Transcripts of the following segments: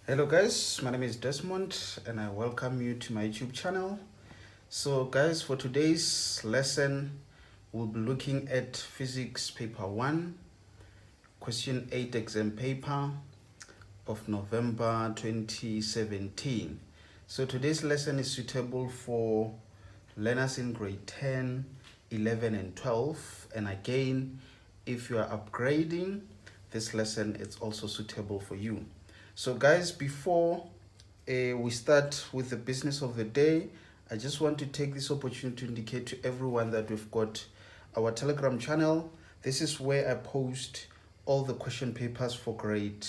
Hello guys, my name is Desmond and I welcome you to my YouTube channel. So guys, for today's lesson, we'll be looking at physics paper 1, question 8 exam paper of November 2017. So today's lesson is suitable for learners in grade 10, 11 and 12. And again, if you are upgrading, this lesson is also suitable for you. So guys, before we start with the business of the day, I just want to take this opportunity to indicate to everyone that we've got our Telegram channel. This is where I post all the question papers for grade,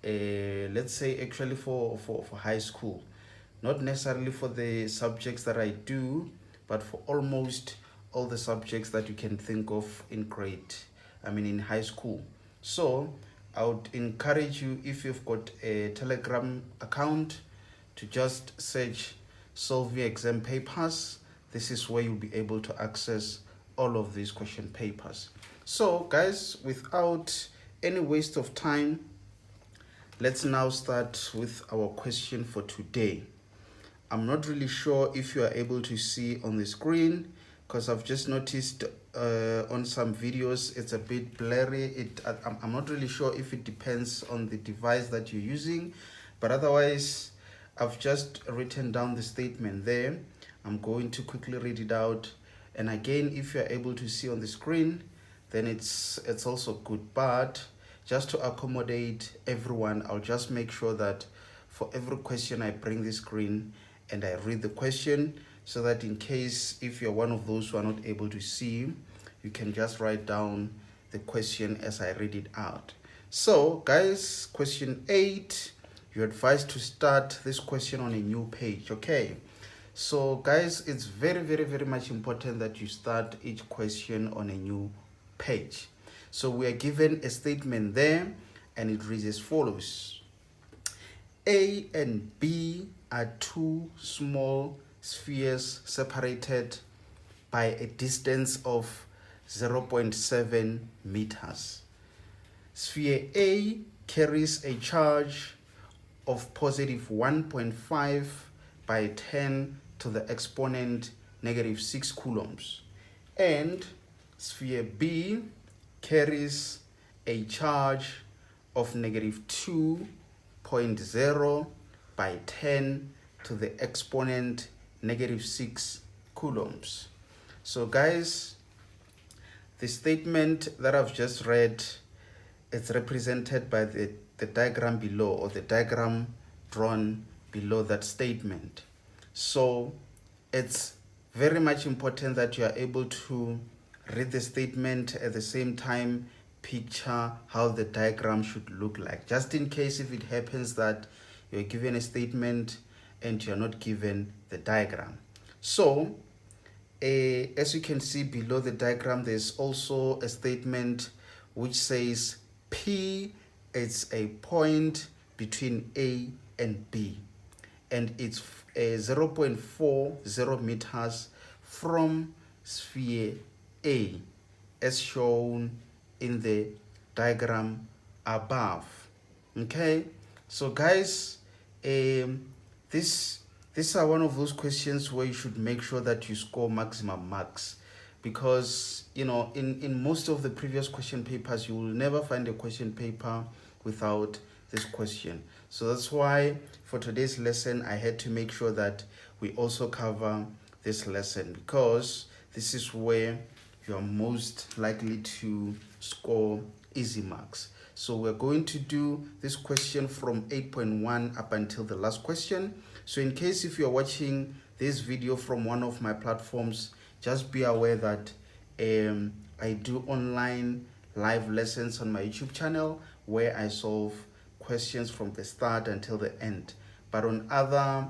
let's say actually for high school. Not necessarily for the subjects that I do, but for almost all the subjects that you can think of in in high school. So I would encourage you, if you've got a Telegram account, to just search Solve Your Exam Papers. This is where you'll be able to access all of these question papers. So guys, without any waste of time, let's now start with our question for today. I'm not really sure if you are able to see on the screen, because I've just noticed on some videos it's a bit blurry. I'm not really sure if it depends on the device that you're using, but otherwise I've just written down the statement there. I'm going to quickly read it out, and again, if you're able to see on the screen, then it's also good. But just to accommodate everyone, I'll just make sure that for every question I bring the screen and I read the question, so that in case if you're one of those who are not able to see, you can just write down the question as I read it out. So guys, question 8, you're advised to start this question on a new page. Okay, so guys, it's very much important that you start each question on a new page. So we are given a statement there, and it reads as follows: A and B are two small spheres separated by a distance of 0.7 meters. Sphere A carries a charge of positive 1.5 by 10 to the exponent negative 6 coulombs, and sphere B carries a charge of negative 2.0 by 10 to the exponent negative 6 coulombs. So guys, the statement that I've just read, it's represented by the diagram below, or the diagram drawn below that statement. So it's very much important that you are able to read the statement at the same time picture how the diagram should look like, just in case if it happens that you're given a statement and you're not given the diagram. So as you can see below the diagram, there's also a statement which says P is a point between A and B, and it's 0.40 meters from sphere A, as shown in the diagram above. Okay, so guys, these are one of those questions where you should make sure that you score maximum marks, because in most of the previous question papers you will never find a question paper without this question. So that's why for today's lesson I had to make sure that we also cover this lesson, because this is where you are most likely to score easy marks. So we're going to do this question from 8.1 up until the last question. So in case if you're watching this video from one of my platforms, just be aware that I do online live lessons on my YouTube channel where I solve questions from the start until the end. But on other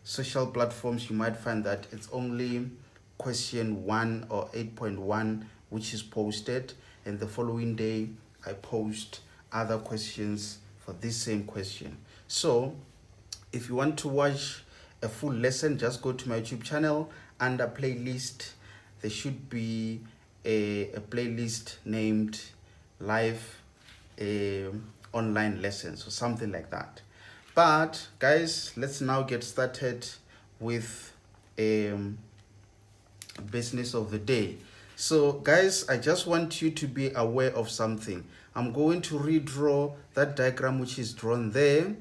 social platforms, you might find that it's only question 1 or 8.1 which is posted, and the following day I post other questions for this same question. So if you want to watch a full lesson, just go to my YouTube channel. Under playlist, there should be a playlist named live online lessons or something like that. But guys, let's now get started with business of the day. So guys, I just want you to be aware of something. I'm going to redraw that diagram which is drawn there,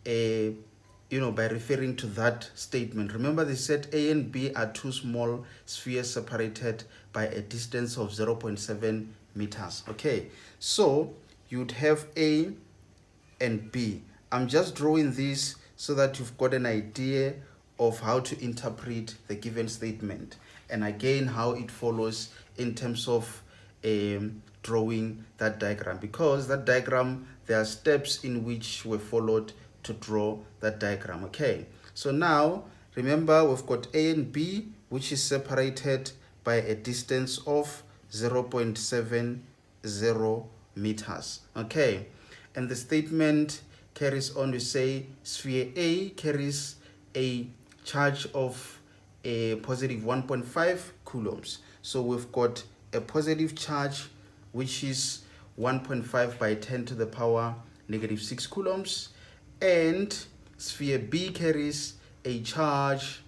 by referring to that statement. Remember, they said A and B are two small spheres separated by a distance of 0.7 meters. Okay, so you'd have A and B. I'm just drawing this so that you've got an idea of how to interpret the given statement, and again how it follows in terms of drawing that diagram, because that diagram, there are steps in which were followed to draw that diagram. Okay, so now remember, we've got A and B, which is separated by a distance of 0.70 meters. Okay, and the statement carries on to say sphere A carries a charge of a positive 1.5 coulombs. So we've got a positive charge which is 1.5 by 10 to the power negative 6 coulombs, and sphere B carries a charge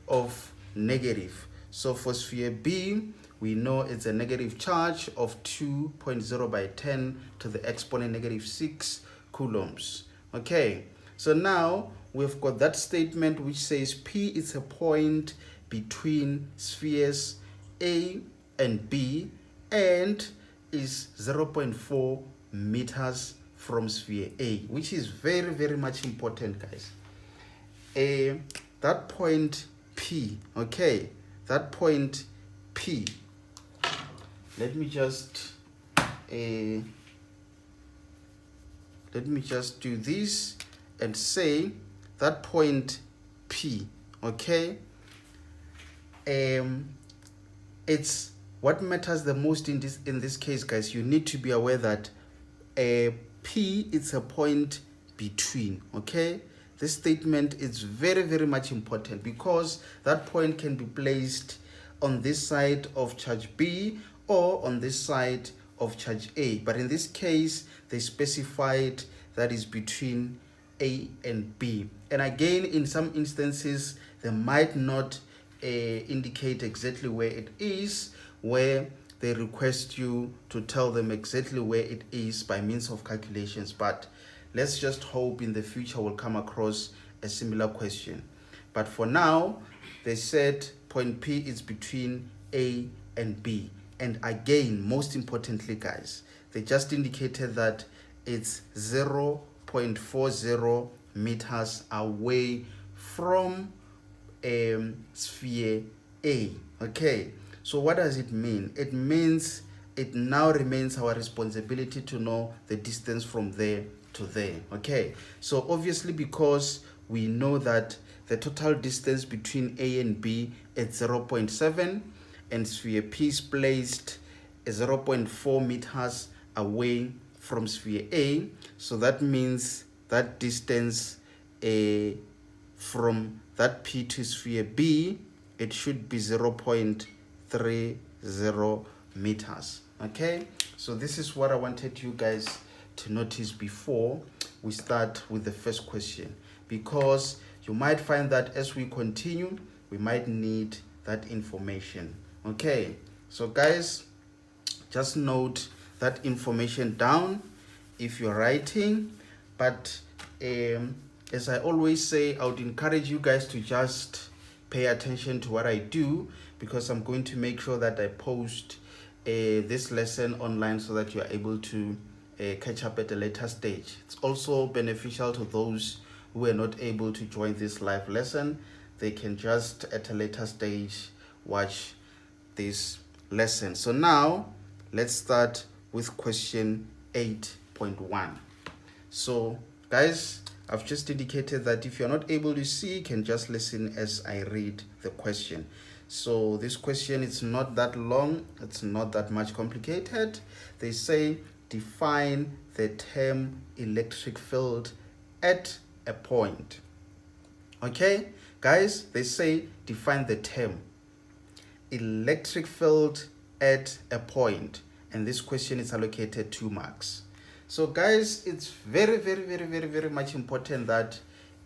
of negative. So for sphere B, we know it's a negative charge of 2.0 by 10 to the exponent negative 6 coulombs. Okay, so now we've got that statement which says P is a point between spheres A and B and is 0.4 meters from sphere A, which is very, very much important, guys. That point P, okay, that point P, let me just do this and say that point P, okay, it's what matters the most in this case, guys. You need to be aware that P is a point between, okay. This statement is very, very much important because that point can be placed on this side of charge B or on this side of charge A, but in this case they specified that is between A and B. And again, in some instances they might not indicate exactly where it is, where they request you to tell them exactly where it is by means of calculations. But let's just hope in the future we'll come across a similar question. But for now, they said point P is between A and B. And again, most importantly, guys, they just indicated that it's 0.40 meters away from sphere A. Okay, so what does it mean? It means it now remains our responsibility to know the distance from there to there. Okay, so obviously, because we know that the total distance between A and B is 0.7 and sphere P is placed 0.4 meters away from sphere A, so that means that distance from that P to sphere B, it should be 0.30 meters. Okay, so this is what I wanted you guys to notice before we start with the first question, because you might find that as we continue we might need that information. Okay, so guys, just note that information down if you're writing. But as I always say, I would encourage you guys to just pay attention to what I do, because I'm going to make sure that I post this lesson online so that you are able to catch up at a later stage. It's also beneficial to those who are not able to join this live lesson. They can just at a later stage watch this lesson. So now let's start with question 8.1. So guys, I've just indicated that if you're not able to see, you can just listen as I read the question. So this question is not that long, it's not that much complicated. They say define the term electric field at a point. Okay, guys, they say define the term electric field at a point, and this question is allocated 2 marks. So guys, it's very much important that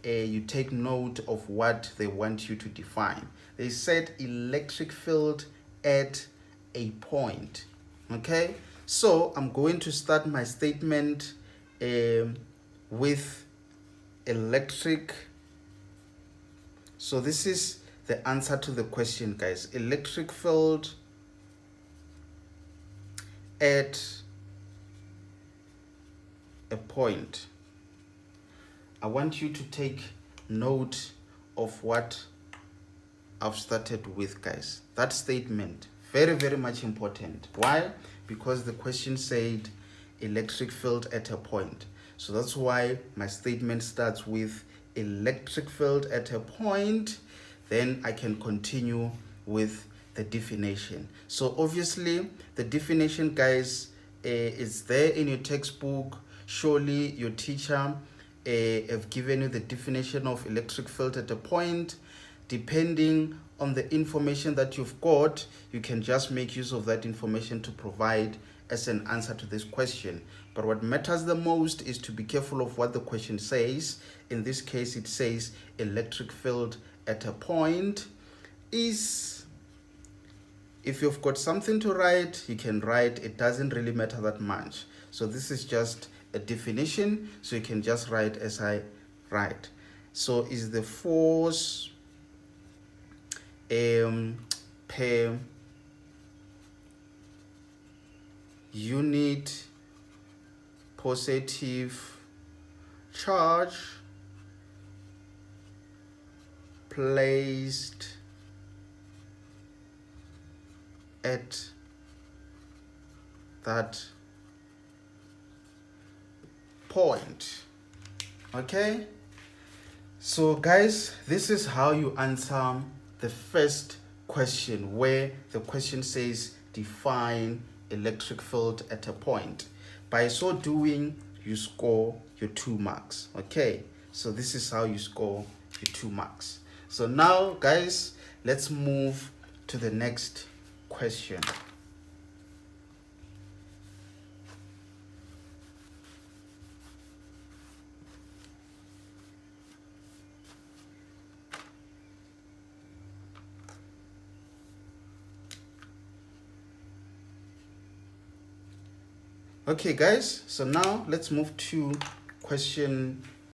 you take note of what they want you to define. They said electric field at a point. Okay, so I'm going to start my statement with electric. So this is the answer to the question, guys. Electric field at a point. I want you to take note of what I've started with, guys. That statement, very much important. Why? Because the question said electric field at a point. So that's why my statement starts with electric field at a point. Then I can continue with the definition. So obviously the definition, guys, is there in your textbook. Surely your teacher have given you the definition of electric field at a point. Depending on the information that you've got, you can just make use of that information to provide as an answer to this question. But what matters the most is to be careful of what the question says. In this case, it says electric field at a point is, if you've got something to write, you can write. It doesn't really matter that much. So this is just a definition, so you can just write as I write. So is the force per unit positive charge placed at that point. Okay, so guys, this is how you answer the first question, where the question says define electric field at a point. By so doing, you score your 2 marks. Okay, so this is how you score your 2 marks. So now guys, let's move to the next question. Okay guys, so now let's move to question